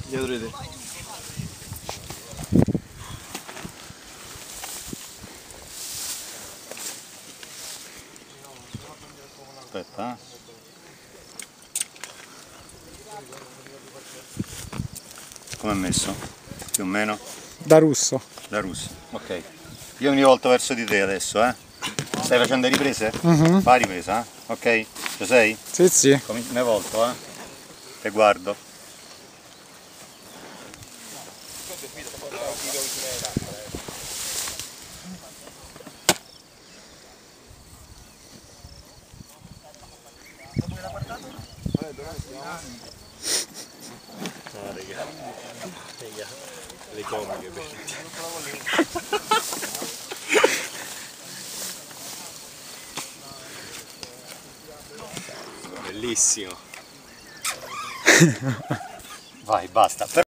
Dietro di te. Aspetta, eh. Come è messo? Più o meno? Da russo. Da russo, ok. Io mi rivolto verso di te adesso, eh. Stai facendo le riprese? Fai ripresa, ok? Ci sei? Sì, sì. Ne volto, e guardo. No, raga, le comiche bellissimo. Vai, basta.